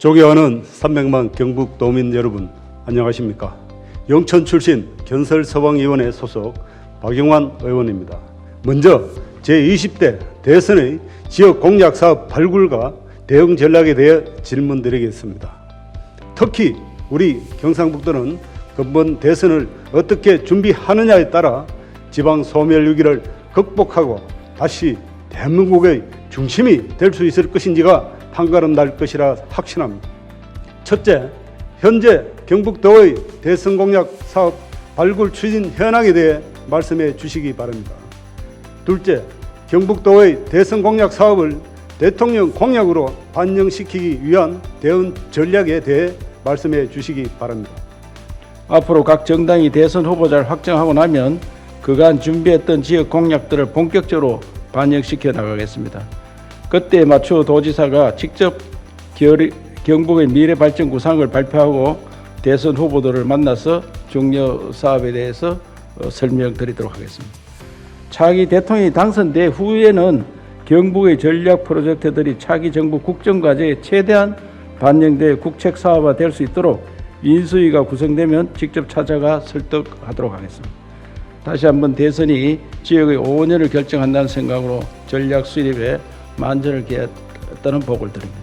존경하는 300만 경북도민 여러분, 안녕하십니까? 영천 출신 견설서방위원회 소속 박영환 의원입니다. 먼저 제20대 대선의 지역 공약 사업 발굴과 대응 전략에 대해 질문드리겠습니다. 특히 우리 경상북도는 근본 대선을 어떻게 준비하느냐에 따라 지방 소멸 위기를 극복하고 다시 대한민국의 중심이 될 수 있을 것인지가 판가름 날 것이라 확신합니다. 첫째, 현재 경북도의 대선 공약 사업 발굴 추진 현황에 대해 말씀해 주시기 바랍니다. 둘째, 경북도의 대선 공약 사업을 대통령 공약으로 반영시키기 위한 대응 전략에 대해 말씀해 주시기 바랍니다. 앞으로 각 정당이 대선 후보자를 확정하고 나면 그간 준비했던 지역 공약들을 본격적으로 반영시켜 나가겠습니다. 그때에 맞춰 도지사가 직접 경북의 미래 발전 구상을 발표하고 대선 후보들을 만나서 중요 사업에 대해서 설명드리도록 하겠습니다. 차기 대통령이 당선된 후에는 경북의 전략 프로젝트들이 차기 정부 국정과제에 최대한 반영돼 국책 사업화 될 수 있도록 인수위가 구성되면 직접 찾아가 설득하도록 하겠습니다. 다시 한번 대선이 지역의 5년을 결정한다는 생각으로 전략 수립에 만전을 기했다는 보고를 드립니다.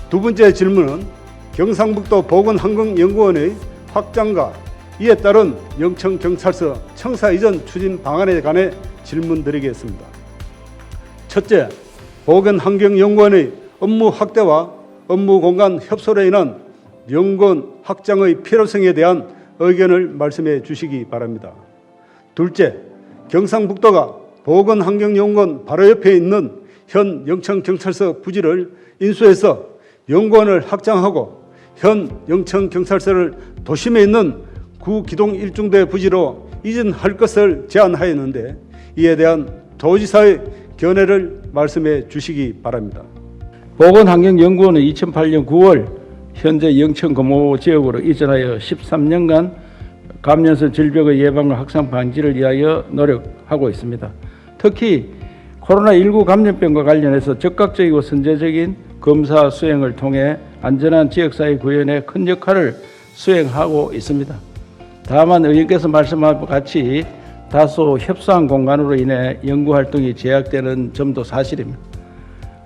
두 번째 질문은 경상북도 보건환경연구원의 확장과 이에 따른 영천경찰서 청사 이전 추진 방안에 관해 질문드리겠습니다. 첫째, 보건환경연구원의 업무 확대와 업무 공간 협소로 인한 연구원 확장의 필요성에 대한 의견을 말씀해 주시기 바랍니다. 둘째, 경상북도가 보건환경연구원 바로 옆에 있는 현 영천경찰서 부지를 인수해서 연구원을 확장하고 현 영천경찰서를 도심에 있는 구기동 1중대 부지로 이전할 것을 제안하였는데 이에 대한 도지사의 견해를 말씀해 주시기 바랍니다. 보건환경연구원은 2008년 9월 현재 영천 금호 지역으로 이전하여 13년간 감염성 질병의 예방과 확산 방지를 위하여 노력하고 있습니다. 특히 코로나19 감염병과 관련해서 적극적이고 선제적인 검사 수행을 통해 안전한 지역사회 구현에 큰 역할을 수행하고 있습니다. 다만 의원께서 말씀하신 것 같이 다소 협소한 공간으로 인해 연구활동이 제약되는 점도 사실입니다.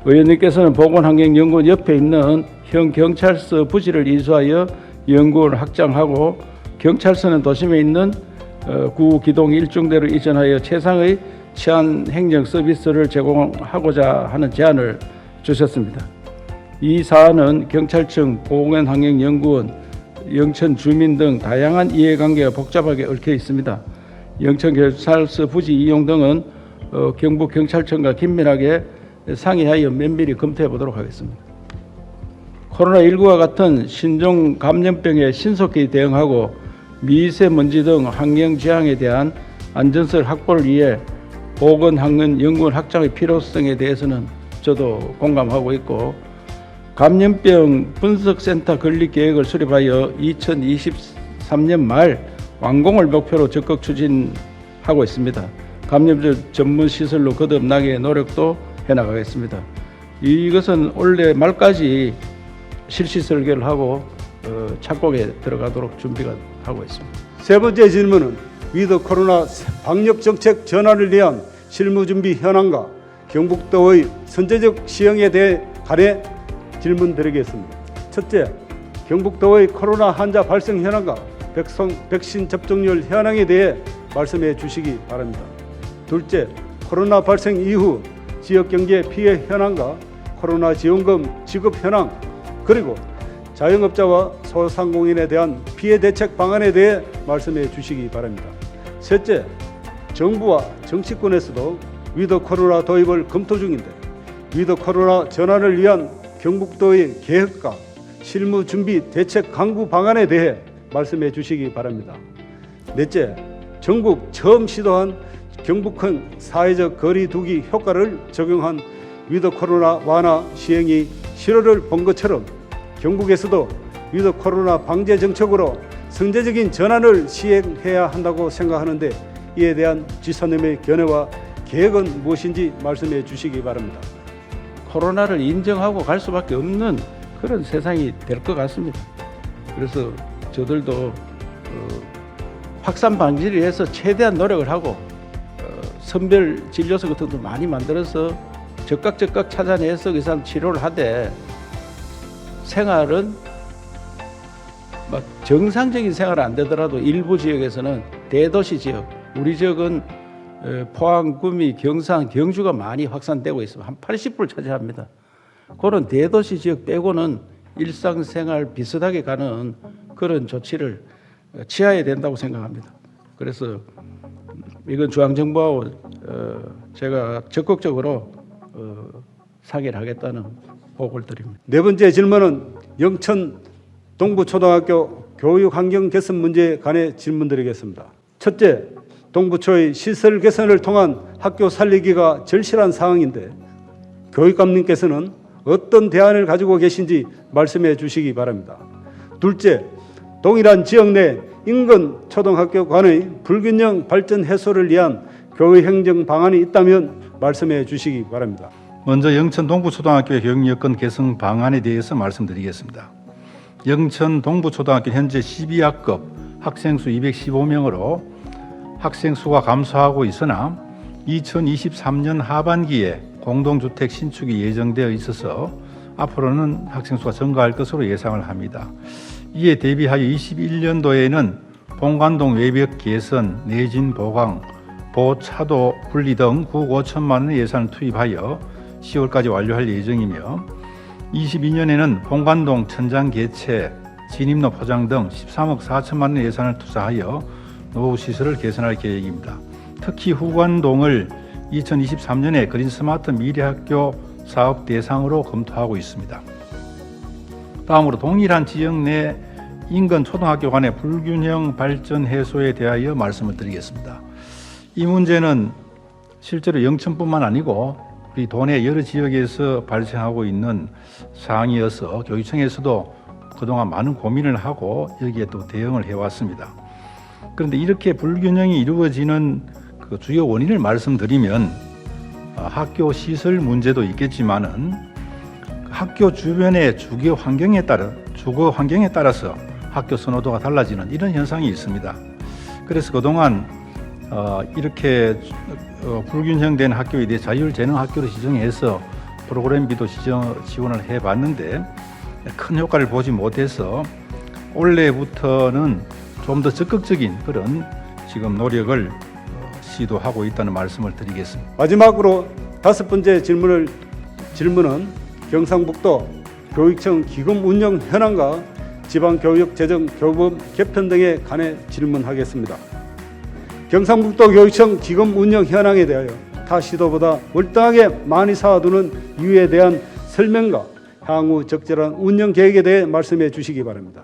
의원님께서는 보건환경연구원 옆에 있는 현 경찰서 부지를 인수하여 연구원을 확장하고 경찰서는 도심에 있는 구기동 1중대로 이전하여 최상의 치안 행정 서비스를 제공하고자 하는 제안을 주셨습니다. 이 사안은 경찰청, 보건환경연구원, 영천 주민 등 다양한 이해관계가 복잡하게 얽혀 있습니다. 영천경찰서 부지 이용 등은 경북경찰청과 긴밀하게 상의하여 면밀히 검토해 보도록 하겠습니다. 코로나19와 같은 신종 감염병에 신속히 대응하고 미세먼지 등 환경 재앙에 대한 안전성 확보를 위해 보건환경연구원 확장의 필요성에 대해서는 저도 공감하고 있고 감염병 분석센터 건립 계획을 수립하여 2023년 말 완공을 목표로 적극 추진하고 있습니다. 감염병 전문 시설로 거듭나게 노력도 해나가겠습니다. 이것은 올해 말까지 실시 설계를 하고 착공에 들어가도록 준비가 하고 있습니다. 세 번째 질문은 위드 코로나 방역 정책 전환을 위한 실무 준비 현황과 경북도의 선제적 시행에 대해 관해 질문드리겠습니다. 첫째, 경북도의 코로나 환자 발생 현황과 백신 접종률 현황에 대해 말씀해 주시기 바랍니다. 둘째, 코로나 발생 이후 지역경제 피해 현황과 코로나 지원금 지급 현황 그리고 자영업자와 소상공인에 대한 피해 대책 방안에 대해 말씀해 주시기 바랍니다. 셋째, 정부와 정치권에서도 위드 코로나 도입을 검토 중인데 위드 코로나 전환을 위한 경북도의 계획과 실무 준비 대책 강구 방안에 대해 말씀해 주시기 바랍니다. 넷째, 전국 처음 시도한 경북형 사회적 거리 두기 효과를 적용한 위드 코로나 완화 시행이 실효를 본 것처럼 경북에서도 위드 코로나 방제 정책으로 선제적인 전환을 시행해야 한다고 생각하는데 이에 대한 지사님의 견해와 계획은 무엇인지 말씀해 주시기 바랍니다. 코로나를 인정하고 갈 수밖에 없는 그런 세상이 될 것 같습니다. 그래서 저들도 확산 방지를 위해서 최대한 노력을 하고 선별 진료소 같은 것도 많이 만들어서 적각 찾아내서 그 사람 치료를 하되 생활은 막 정상적인 생활은 안 되더라도 일부 지역에서는 대도시 지역, 우리 지역은 포항, 구미, 경산, 경주가 많이 확산되고 있습니다. 한 80%를 차지합니다. 그런 대도시 지역 빼고는 일상생활 비슷하게 가는 그런 조치를 취해야 된다고 생각합니다. 그래서 이건 중앙정부하고 제가 적극적으로 상의를 하겠다는 보고를 드립니다. 네 번째 질문은 영천 동부초등학교 교육환경 개선 문제에 관해 질문드리겠습니다. 첫째, 동부초의 시설 개선을 통한 학교 살리기가 절실한 상황인데 교육감님께서는 어떤 대안을 가지고 계신지 말씀해 주시기 바랍니다. 둘째, 동일한 지역 내 인근 초등학교 간의 불균형 발전 해소를 위한 교육행정 방안이 있다면 말씀해 주시기 바랍니다. 먼저 영천 동부초등학교의 교육 여건 개선 방안에 대해서 말씀드리겠습니다. 영천 동부초등학교 현재 12학급 학생 수 215명으로 학생 수가 감소하고 있으나 2023년 하반기에 공동주택 신축이 예정되어 있어서 앞으로는 학생 수가 증가할 것으로 예상을 합니다. 이에 대비하여 21년도에는 본관동 외벽 개선, 내진 보강, 보차도 분리 등 9억 5천만 원의 예산을 투입하여 10월까지 완료할 예정이며 22년에는 본관동 천장 개체, 진입로 포장 등 13억 4천만 원의 예산을 투자하여 노후 시설을 개선할 계획입니다. 특히 후관동을 2023년에 그린 스마트 미래학교 사업 대상으로 검토하고 있습니다. 다음으로 동일한 지역 내 인근 초등학교 간의 불균형 발전 해소에 대하여 말씀을 드리겠습니다. 이 문제는 실제로 영천뿐만 아니고 우리 도내 여러 지역에서 발생하고 있는 사항이어서 교육청에서도 그동안 많은 고민을 하고 여기에 또 대응을 해왔습니다. 그런데 이렇게 불균형이 이루어지는 그 주요 원인을 말씀드리면 학교 시설 문제도 있겠지만은 학교 주변의 주거 환경에 따라서 학교 선호도가 달라지는 이런 현상이 있습니다. 그래서 그동안 이렇게 불균형된 학교에 대해 자율재능학교로 지정해서 프로그램비도 지원을 해봤는데 큰 효과를 보지 못해서 올해부터는 좀 더 적극적인 그런 지금 노력을 시도하고 있다는 말씀을 드리겠습니다. 마지막으로 다섯 번째 질문은 경상북도 교육청 기금 운영 현황과 지방교육재정 교부금 개편 등에 관해 질문하겠습니다. 경상북도 교육청 기금 운영 현황에 대하여 타 시도보다 월등하게 많이 쌓아두는 이유에 대한 설명과 향후 적절한 운영 계획에 대해 말씀해 주시기 바랍니다.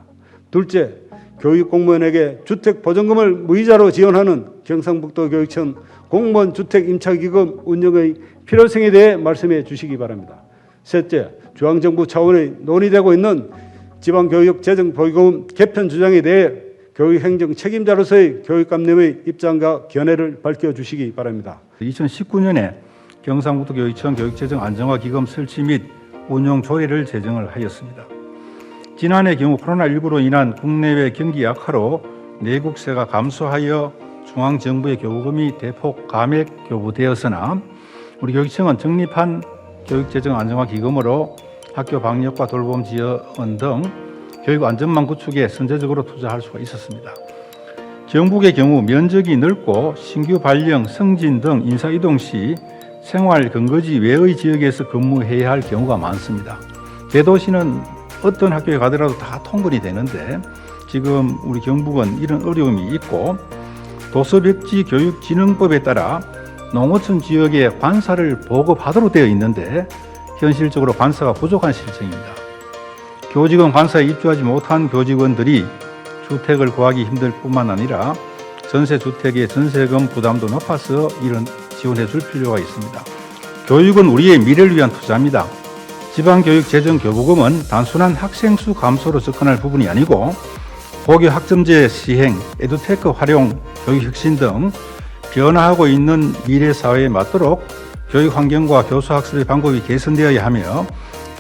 둘째, 교육공무원에게 주택보전금을 무이자로 지원하는 경상북도 교육청 공무원 주택임차기금 운영의 필요성에 대해 말씀해 주시기 바랍니다. 셋째, 중앙정부 차원의 논의되고 있는 지방교육재정보조금 개편 주장에 대해 교육행정 책임자로서의 교육감님의 입장과 견해를 밝혀주시기 바랍니다. 2019년에 경상북도 교육청 교육재정 안정화기금 설치 및 운용 조례를 제정을 하였습니다. 지난해 경우 코로나19로 인한 국내외 경기 악화로 내국세가 감소하여 중앙정부의 교부금이 대폭 감액 교부되었으나 우리 교육청은 적립한 교육재정 안정화기금으로 학교 방역과 돌봄 지원 등 교육 안전망 구축에 선제적으로 투자할 수가 있었습니다. 경북의 경우 면적이 넓고 신규 발령, 승진 등 인사 이동 시 생활 근거지 외의 지역에서 근무해야 할 경우가 많습니다. 대도시는 어떤 학교에 가더라도 다 통근이 되는데 지금 우리 경북은 이런 어려움이 있고 도서백지 교육진흥법에 따라 농어촌 지역에 관사를 보급하도록 되어 있는데 현실적으로 관사가 부족한 실정입니다. 교직원 관사에 입주하지 못한 교직원들이 주택을 구하기 힘들 뿐만 아니라 전세주택의 전세금 부담도 높아서 이런 지원해 줄 필요가 있습니다. 교육은 우리의 미래를 위한 투자입니다. 지방교육재정교부금은 단순한 학생 수 감소로 접근할 부분이 아니고 고교 학점제 시행, 에듀테크 활용, 교육혁신 등 변화하고 있는 미래 사회에 맞도록 교육 환경과 교수 학습의 방법이 개선되어야 하며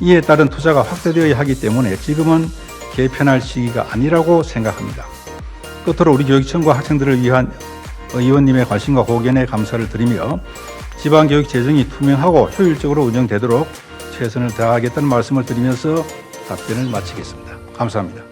이에 따른 투자가 확대되어야 하기 때문에 지금은 개편할 시기가 아니라고 생각합니다. 끝으로 우리 교육청과 학생들을 위한 의원님의 관심과 고견에 감사를 드리며 지방교육 재정이 투명하고 효율적으로 운영되도록 최선을 다하겠다는 말씀을 드리면서 답변을 마치겠습니다. 감사합니다.